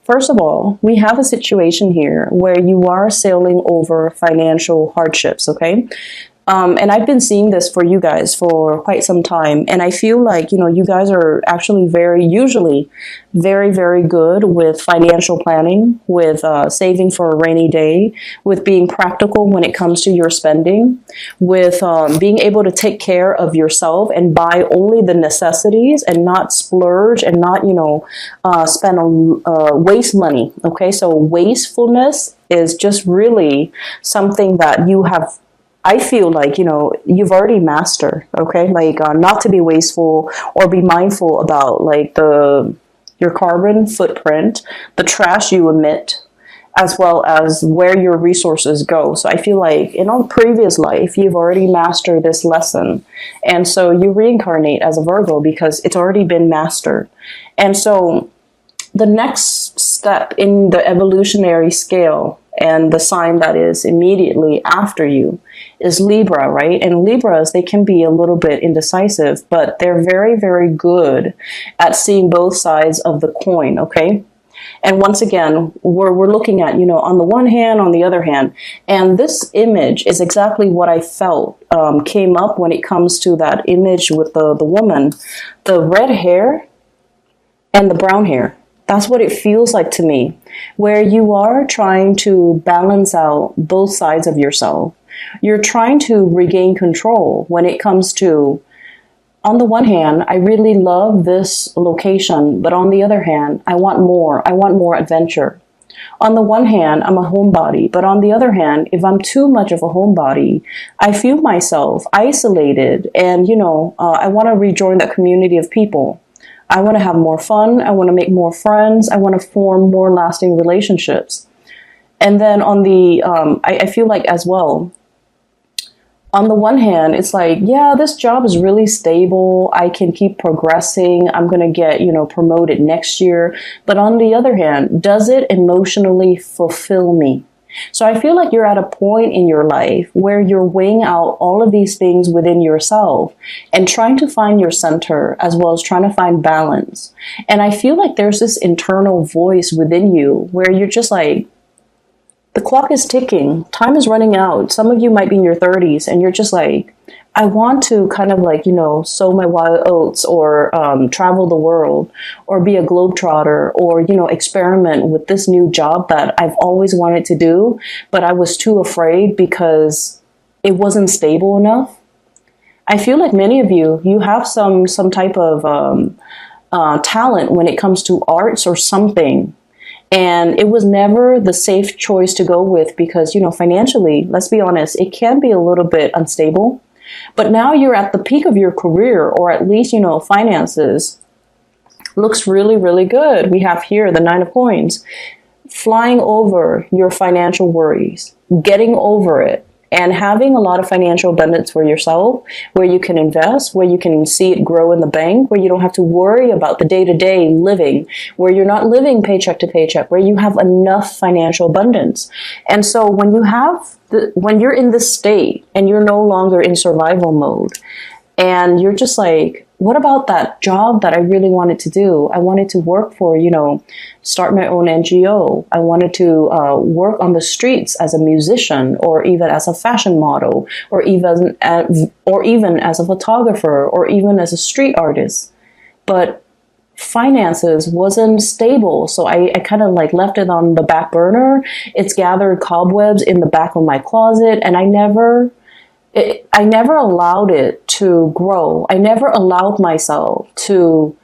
First of all, we have a situation here where you are sailing over financial hardships, okay? And I've been seeing this for you guys for quite some time. And I feel like, you guys are actually usually very, very good with financial planning, with saving for a rainy day, with being practical when it comes to your spending, with being able to take care of yourself and buy only the necessities and not splurge and not, spend waste money. Okay, so wastefulness is just really something that you have, I feel like, you've already mastered, okay? Like, not to be wasteful or be mindful about, like, your carbon footprint, the trash you emit, as well as where your resources go. So I feel like in a previous life, you've already mastered this lesson. And so you reincarnate as a Virgo because it's already been mastered. And so the next step in the evolutionary scale and the sign that is immediately after you is Libra, right? And Libras, they can be a little bit indecisive, but they're very, very good at seeing both sides of the coin, okay? And once again, we're looking at, on the one hand, on the other hand. And this image is exactly what I felt came up when it comes to that image with the woman. The red hair and the brown hair. That's what it feels like to me, where you are trying to balance out both sides of yourself. You're trying to regain control when it comes to, on the one hand, I really love this location, but on the other hand, I want more. I want more adventure. On the one hand, I'm a homebody, but on the other hand, if I'm too much of a homebody, I feel myself isolated and, I want to rejoin that community of people. I want to have more fun. I want to make more friends. I want to form more lasting relationships. And then on the, I feel like as well, on the one hand, it's like, yeah, this job is really stable. I can keep progressing. I'm going to get, promoted next year. But on the other hand, does it emotionally fulfill me? So I feel like you're at a point in your life where you're weighing out all of these things within yourself and trying to find your center as well as trying to find balance. And I feel like there's this internal voice within you where you're just like, the clock is ticking. Time is running out. Some of you might be in your 30s and you're just like, I want to kind of like, sow my wild oats or travel the world or be a globetrotter or, experiment with this new job that I've always wanted to do, but I was too afraid because it wasn't stable enough. I feel like many of you have some type of talent when it comes to arts or something. And it was never the safe choice to go with because, financially, let's be honest, it can be a little bit unstable. But now you're at the peak of your career, or at least, finances looks really, really good. We have here the 9 of coins, flying over your financial worries, getting over it, and having a lot of financial abundance for yourself, where you can invest, where you can see it grow in the bank, where you don't have to worry about the day-to-day living, where you're not living paycheck to paycheck, where you have enough financial abundance. And so when you're in this state and you're no longer in survival mode, and you're just like, what about that job that I really wanted to do? I wanted to work for, start my own NGO. I wanted to work on the streets as a musician, or even as a fashion model, or even as a photographer, or even as a street artist. But finances wasn't stable, so I kind of like left it on the back burner. It's gathered cobwebs in the back of my closet, and I never allowed it to grow. I never allowed myself to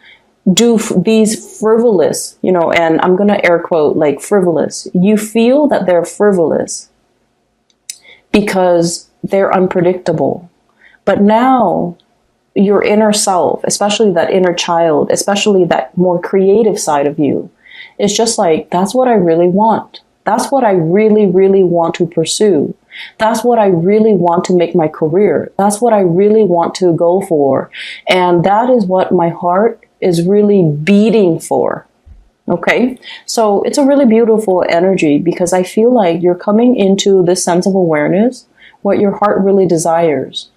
do these frivolous, and I'm going to air quote like frivolous. You feel that they're frivolous because they're unpredictable. But now your inner self, especially that inner child, especially that more creative side of you, is just like, that's what I really want. That's what I really, really want to pursue. That's what I really want to make my career. That's what I really want to go for. And that is what my heart is really beating for. Okay? So it's a really beautiful energy because I feel like you're coming into this sense of awareness, what your heart really desires.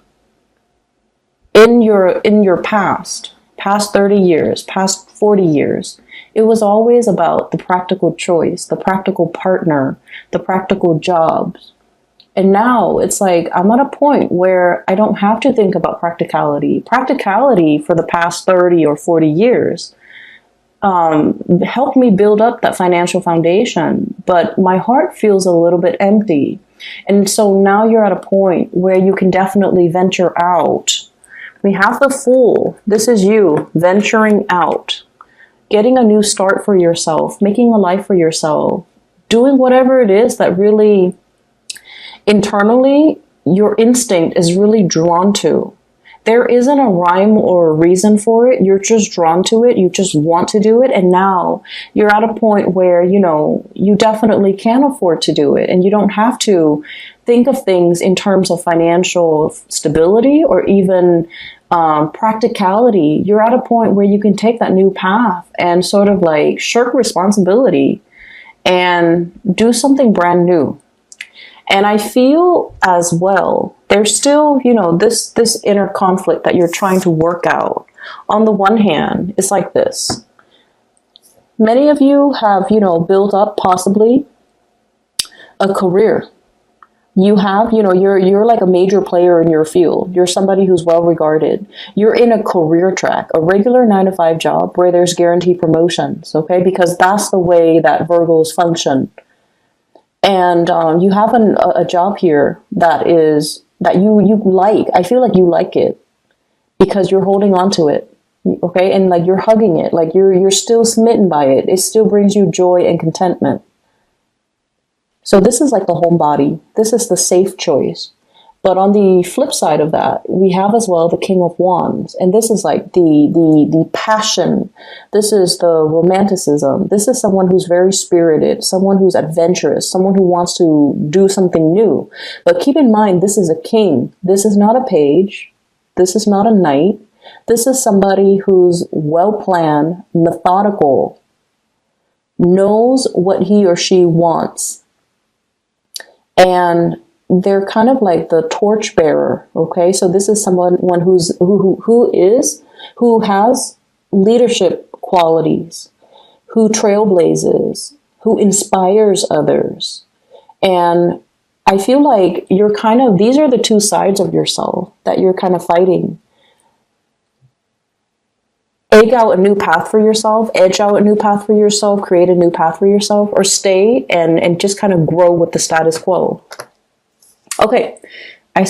In your past past 30 years, past 40 years, it was always about the practical choice, the practical partner, the practical jobs. And now it's like I'm at a point where I don't have to think about practicality. Practicality for the past 30 or 40 years helped me build up that financial foundation, but my heart feels a little bit empty. And so now you're at a point where you can definitely venture out. We have the Fool. This is you venturing out, getting a new start for yourself, making a life for yourself, doing whatever it is that really internally your instinct is really drawn to. There isn't a rhyme or a reason for it. You're just drawn to it. You just want to do it. And now you're at a point where, you know, you definitely can afford to do it. And you don't have to think of things in terms of financial stability or even practicality. You're at a point where you can take that new path and sort of like shirk responsibility and do something brand new. And I feel as well, there's still, you know, this inner conflict that you're trying to work out. On the one hand, it's like this. Many of you have, you know, built up possibly a career. You have, you know, you're like a major player in your field. You're somebody who's well regarded. You're in a career track, a regular 9-to-5 job where there's guaranteed promotions, okay? Because that's the way that Virgos function. And you have a job here that you like. I feel like you like it because you're holding on to it, okay? And like you're hugging it, like you're still smitten by it. It still brings you joy and contentment. So this is like the homebody. This is the safe choice. But on the flip side of that, we have as well the King of Wands. And this is like the passion. This is the romanticism. This is someone who's very spirited, someone who's adventurous, someone who wants to do something new. But keep in mind, this is a king. This is not a page. This is not a knight. This is somebody who's well-planned, methodical, knows what he or she wants. And they're kind of like the torchbearer, okay? So this is someone who has leadership qualities, who trailblazes, who inspires others. And I feel like you're kind of, these are the two sides of yourself that you're kind of fighting. Egg out a new path for yourself, edge out a new path for yourself, create a new path for yourself, or stay and just kind of grow with the status quo. Okay, I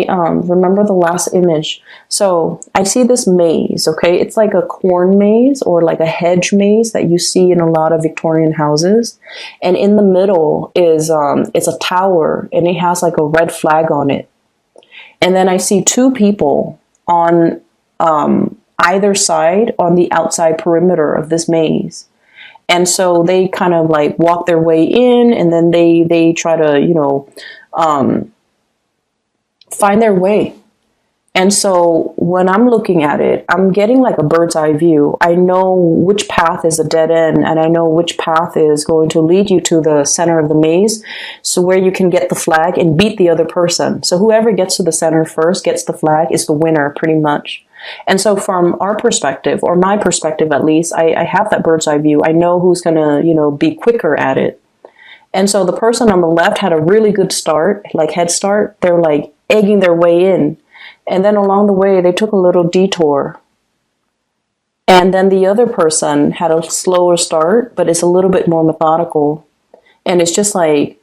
remember the last image. So I see this maze, okay? It's like a corn maze or like a hedge maze that you see in a lot of Victorian houses. And in the middle is, it's a tower and it has like a red flag on it. And then I see two people on either side on the outside perimeter of this maze. And so they kind of like walk their way in and then they try to, you know, find their way. And so when I'm looking at it, I'm getting like a bird's eye view. I know which path is a dead end and I know which path is going to lead you to the center of the maze. So where you can get the flag and beat the other person. So whoever gets to the center first gets the flag is the winner pretty much. And so from our perspective, or my perspective at least, I have that bird's eye view. I know who's going to, you know, be quicker at it. And so the person on the left had a really good start, like head start. They're like egging their way in. And then along the way, they took a little detour. And then the other person had a slower start, but it's a little bit more methodical. And it's just like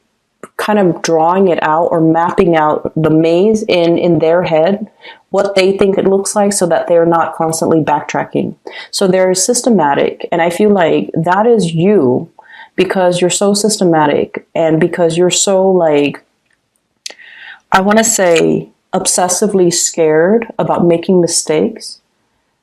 kind of drawing it out or mapping out the maze in their head, what they think it looks like so that they're not constantly backtracking. So they're systematic. And I feel like that is you because you're so systematic and because you're so like, I want to say obsessively scared about making mistakes,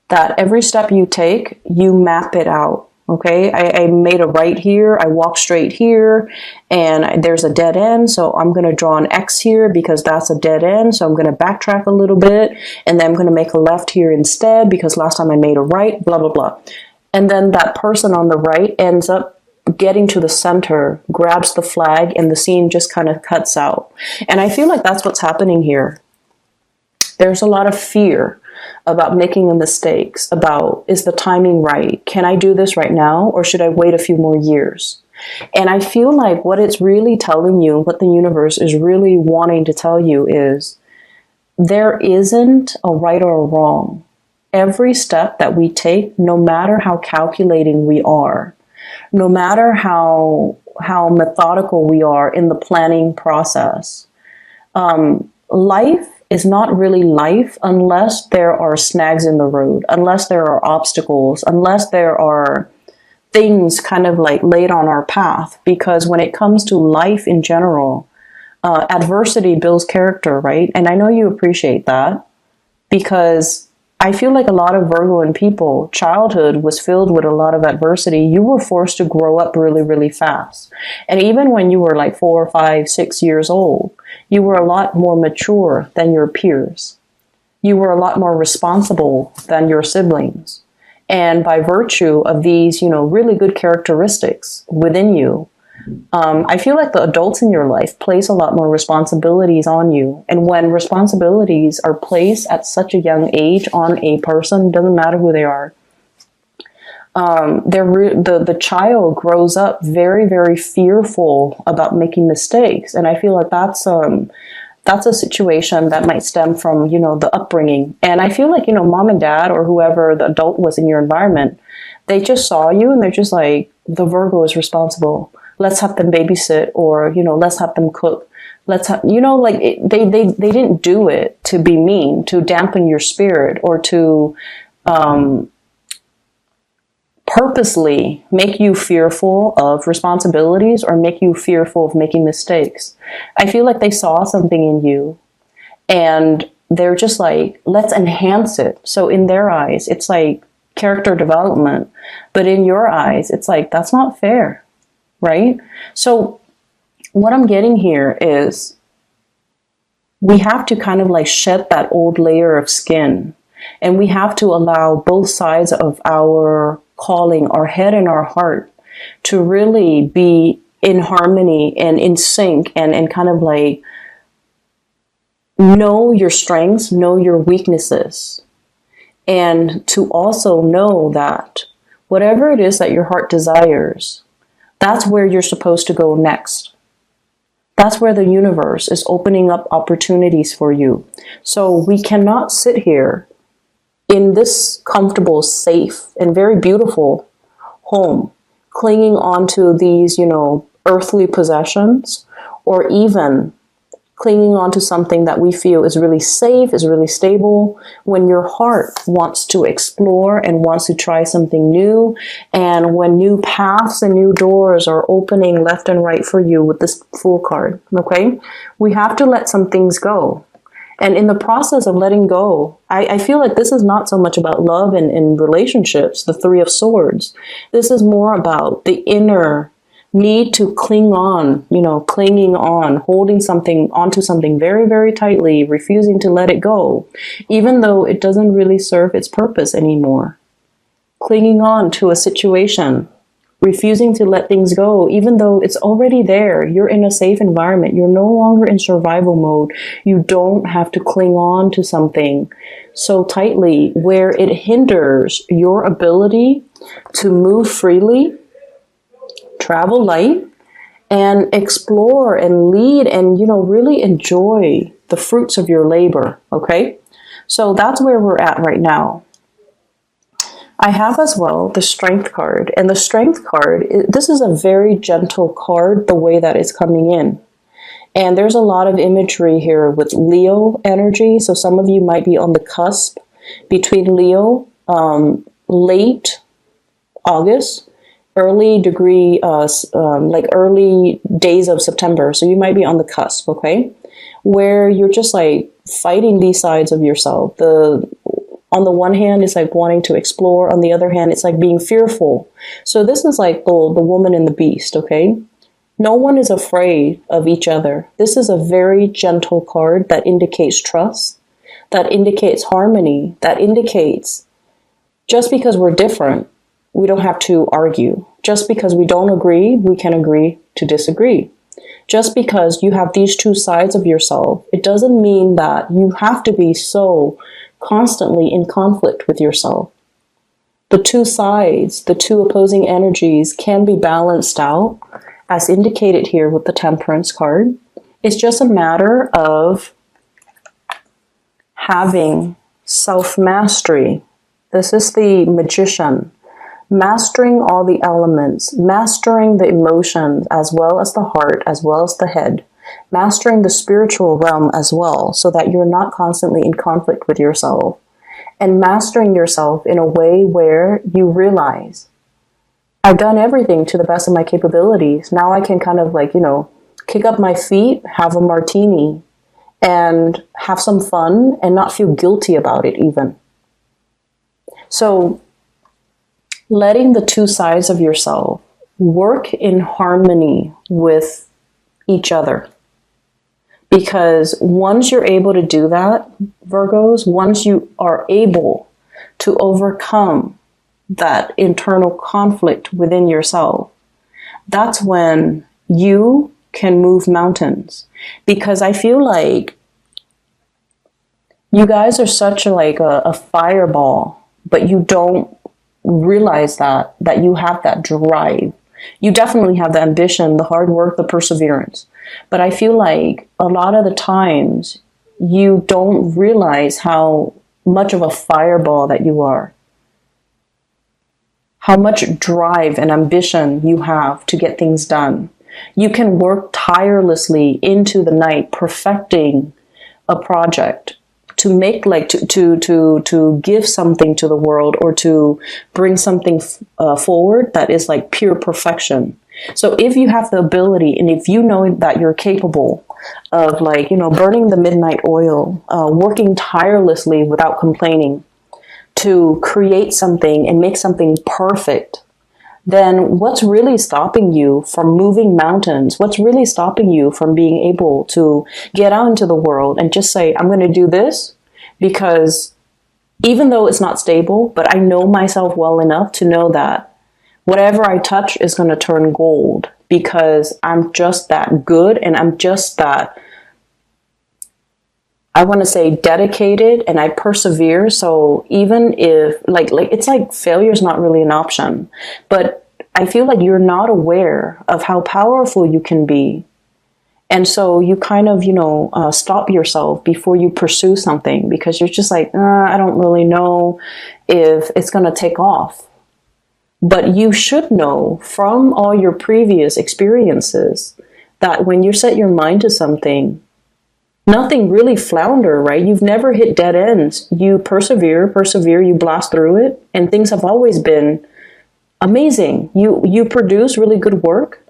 that every step you take, you map it out. Okay, I made a right here, I walk straight here, and there's a dead end, so I'm going to draw an X here because that's a dead end, so I'm going to backtrack a little bit, and then I'm going to make a left here instead because last time I made a right, blah, blah, blah. And then that person on the right ends up getting to the center, grabs the flag, and the scene just kind of cuts out. And I feel like that's what's happening here. There's a lot of fear. about making mistakes, about, is the timing right? Can I do this right now, or should I wait a few more years? And I feel like what it's really telling you, what the universe is really wanting to tell you is there isn't a right or a wrong. Every step that we take, no matter how calculating we are, no matter how methodical we are in the planning process, life is not really life unless there are snags in the road, unless there are obstacles, unless there are things kind of like laid on our path. Because when it comes to life in general, adversity builds character, right? And I know you appreciate that, because I feel like a lot of Virgoan people, childhood was filled with a lot of adversity. You were forced to grow up really, really fast. And even when you were like 4, 5, 6 years old, you were a lot more mature than your peers. You were a lot more responsible than your siblings. And by virtue of these, really good characteristics within you, I feel like the adults in your life place a lot more responsibilities on you. And when responsibilities are placed at such a young age on a person, doesn't matter who they are, the child grows up very, very fearful about making mistakes. And I feel like that's a situation that might stem from, the upbringing. And I feel like, mom and dad or whoever the adult was in your environment, they just saw you and they're just like, the Virgo is responsible. Let's have them babysit, or, let's have them cook. Let's have, they didn't do it to be mean, to dampen your spirit, or to purposely make you fearful of responsibilities or make you fearful of making mistakes. I feel like they saw something in you and they're just like, let's enhance it. So in their eyes, it's like character development. But in your eyes, it's like, that's not fair. Right? So what I'm getting here is we have to kind of like shed that old layer of skin, and we have to allow both sides of our calling, our head and our heart, to really be in harmony and in sync, and kind of like know your strengths, know your weaknesses, and to also know that whatever it is that your heart desires, that's where you're supposed to go next. That's where the universe is opening up opportunities for you. So we cannot sit here in this comfortable, safe, and very beautiful home, clinging onto these, earthly possessions, or even clinging onto something that we feel is really safe, is really stable, when your heart wants to explore and wants to try something new, and when new paths and new doors are opening left and right for you with this Fool card, okay? We have to let some things go. And in the process of letting go, I feel like this is not so much about love and relationships, the Three of Swords. This is more about the inner need to cling on, clinging on, holding something onto something very, very tightly, refusing to let it go, even though it doesn't really serve its purpose anymore. Clinging on to a situation, refusing to let things go, even though it's already there. You're in a safe environment. You're no longer in survival mode. You don't have to cling on to something so tightly where it hinders your ability to move freely, travel light, and explore and lead and, really enjoy the fruits of your labor, okay? So that's where we're at right now. I have as well the Strength card. And the Strength card, this is a very gentle card, the way that it's coming in. And there's a lot of imagery here with Leo energy. So some of you might be on the cusp between Leo, late August, early days of September. So you might be on the cusp, okay? Where you're just like fighting these sides of yourself. On the one hand, it's like wanting to explore. On the other hand, it's like being fearful. So this is like the woman and the beast, okay? No one is afraid of each other. This is a very gentle card that indicates trust, that indicates harmony, that indicates just because we're different, we don't have to argue. Just because we don't agree, we can agree to disagree. Just because you have these two sides of yourself, it doesn't mean that you have to be so constantly in conflict with yourself. The two sides, the two opposing energies can be balanced out, as indicated here with the Temperance card. It's just a matter of having self-mastery. This is the Magician. Mastering all the elements, mastering the emotions as well as the heart, as well as the head, mastering the spiritual realm as well, so that you're not constantly in conflict with yourself, and mastering yourself in a way where you realize, I've done everything to the best of my capabilities. Now I can kind of like, kick up my feet, have a martini, and have some fun and not feel guilty about it even. So letting the two sides of yourself work in harmony with each other. Because once you're able to do that, Virgos, once you are able to overcome that internal conflict within yourself, that's when you can move mountains. Because I feel like you guys are such a fireball, but you don't realize that you have that drive. You definitely have the ambition, the hard work, the perseverance. But I feel like a lot of the times you don't realize how much of a fireball that you are. How much drive and ambition you have to get things done. You can work tirelessly into the night perfecting a project, to make to give something to the world, or to bring something forward that is like pure perfection. So if you have the ability, and if you know that you're capable of burning the midnight oil, working tirelessly without complaining to create something and make something perfect, then what's really stopping you from moving mountains? What's really stopping you from being able to get out into the world and just say, I'm going to do this because even though it's not stable, but I know myself well enough to know that whatever I touch is going to turn gold, because I'm just that good and I'm just that, I want to say, dedicated, and I persevere. So even if it's like failure is not really an option, but I feel like you're not aware of how powerful you can be. And so you kind of, stop yourself before you pursue something, because you're just like, I don't really know if it's going to take off. But you should know from all your previous experiences that when you set your mind to something, nothing really flounder, right? You've never hit dead ends. You persevere, you blast through it, and things have always been amazing. You produce really good work.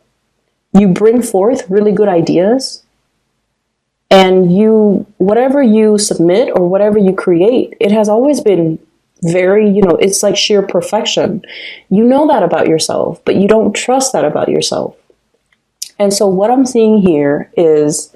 You bring forth really good ideas. And whatever you submit or whatever you create, it has always been very, it's like sheer perfection. You know that about yourself, but you don't trust that about yourself. And so what I'm seeing here is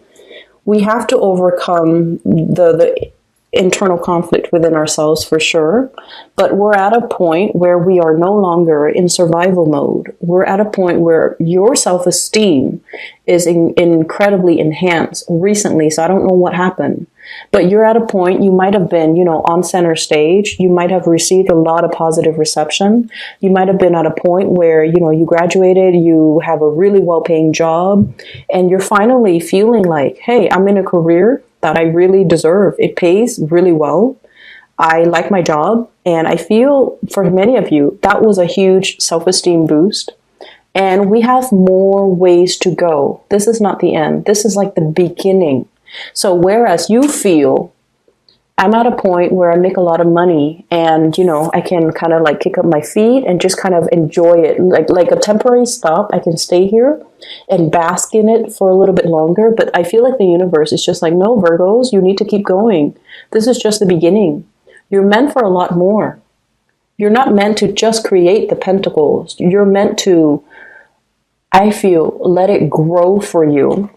we have to overcome the internal conflict within ourselves for sure, but we're at a point where we are no longer in survival mode. We're at a point where your self-esteem is incredibly enhanced recently, so I don't know what happened. But you're at a point, you might have been, on center stage. You might have received a lot of positive reception. You might have been at a point where, you graduated, you have a really well-paying job, and you're finally feeling like, hey, I'm in a career that I really deserve. It pays really well. I like my job. And I feel for many of you, that was a huge self-esteem boost. And we have more ways to go. This is not the end. This is like the beginning. So whereas you feel, I'm at a point where I make a lot of money and, I can kind of kick up my feet and just kind of enjoy it. Like a temporary stop, I can stay here and bask in it for a little bit longer. But I feel like the universe is just like, no, Virgos, you need to keep going. This is just the beginning. You're meant for a lot more. You're not meant to just create the pentacles. You're meant to, I feel, let it grow for you.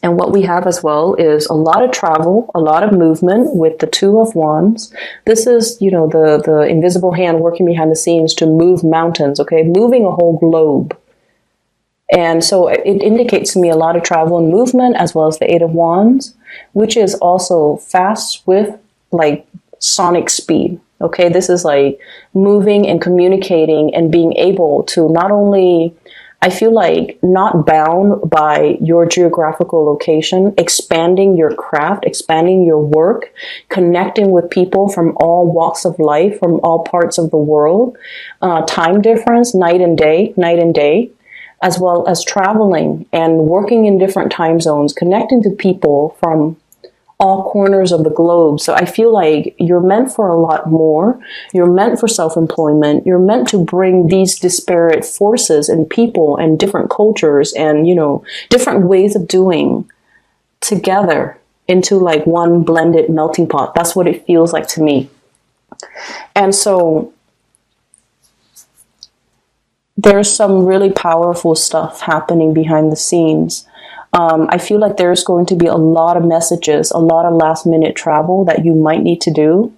And what we have as well is a lot of travel, a lot of movement with the Two of Wands. This is, the invisible hand working behind the scenes to move mountains, okay? Moving a whole globe. And so it indicates to me a lot of travel and movement, as well as the Eight of Wands, which is also fast, swift, sonic speed. Okay, this is like moving and communicating and being able to not only, I feel like, not bound by your geographical location, expanding your craft, expanding your work, connecting with people from all walks of life, from all parts of the world, time difference, night and day, as well as traveling and working in different time zones, connecting to people from all corners of the globe. So I feel like you're meant for a lot more. You're meant for self-employment. You're meant to bring these disparate forces and people and different cultures and, different ways of doing together into like one blended melting pot. That's what it feels like to me. And so there's some really powerful stuff happening behind the scenes. I feel like there's going to be a lot of messages, a lot of last minute travel that you might need to do.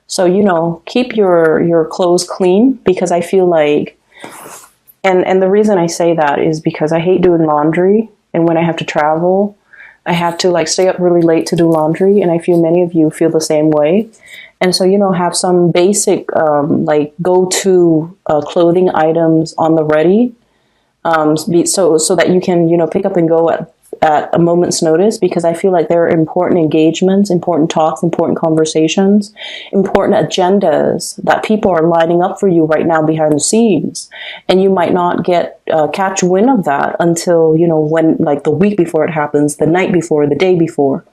So, keep your clothes clean, because I feel like, and the reason I say that is because I hate doing laundry. And when I have to travel, I have to like stay up really late to do laundry. And I feel many of you feel the same way. And so, have some basic, like go-to clothing items on the ready. So that you can, pick up and go at a moment's notice, because I feel like there are important engagements, important talks, important conversations, important agendas that people are lining up for you right now behind the scenes. And you might not catch wind of that until, when, like, the week before it happens, the night before, the day before.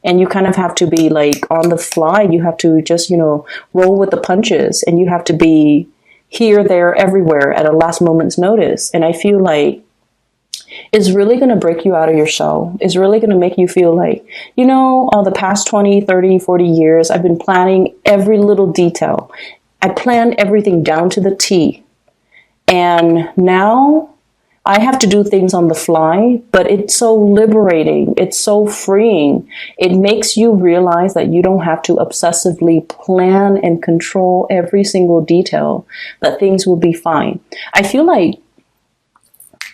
And you kind of have to be like on the fly. You have to just, roll with the punches, and you have to be here, there, everywhere at a last moment's notice. And I feel like it's really going to break you out of your shell. It's really going to make you feel like, the past 20, 30, 40 years, I've been planning every little detail. I planned everything down to the T. And now I have to do things on the fly, but it's so liberating. It's so freeing. It makes you realize that you don't have to obsessively plan and control every single detail, that things will be fine. I feel like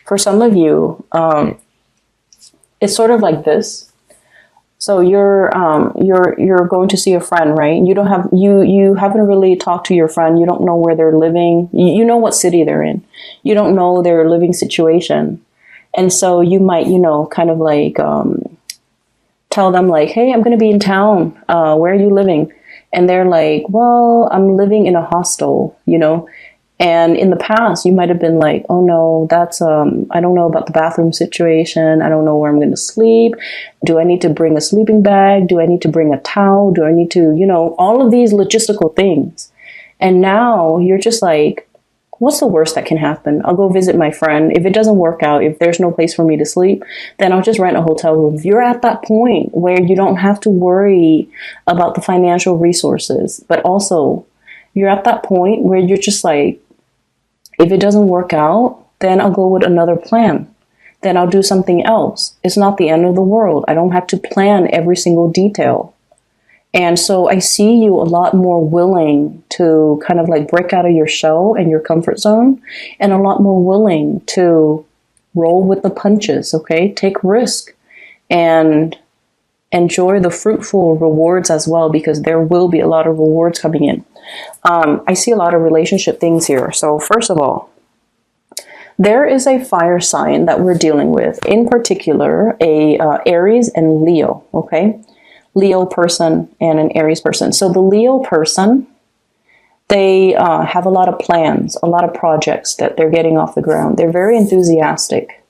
for some of you, it's sort of like this. So you're going to see a friend, right? You haven't really talked to your friend. You don't know where they're living. You know what city they're in. You don't know their living situation. And so you might, kind of like tell them like, hey, I'm going to be in town. Where are you living? And they're like, well, I'm living in a hostel, And in the past, you might have been like, oh no, that's, I don't know about the bathroom situation. I don't know where I'm going to sleep. Do I need to bring a sleeping bag? Do I need to bring a towel? Do I need to, all of these logistical things. And now you're just like, what's the worst that can happen? I'll go visit my friend. If it doesn't work out, if there's no place for me to sleep, then I'll just rent a hotel room. You're at that point where you don't have to worry about the financial resources, but also you're at that point where you're just like, if it doesn't work out, then I'll go with another plan. Then I'll do something else. It's not the end of the world. I don't have to plan every single detail. And so I see you a lot more willing to kind of like break out of your shell and your comfort zone, and a lot more willing to roll with the punches, okay? Take risk and enjoy the fruitful rewards as well, because there will be a lot of rewards coming in. I see a lot of relationship things here. So first of all, there is a fire sign that we're dealing with, in particular, a Aries and Leo, okay? Leo person and an Aries person. So the Leo person, they have a lot of plans, a lot of projects that they're getting off the ground. They're very enthusiastic.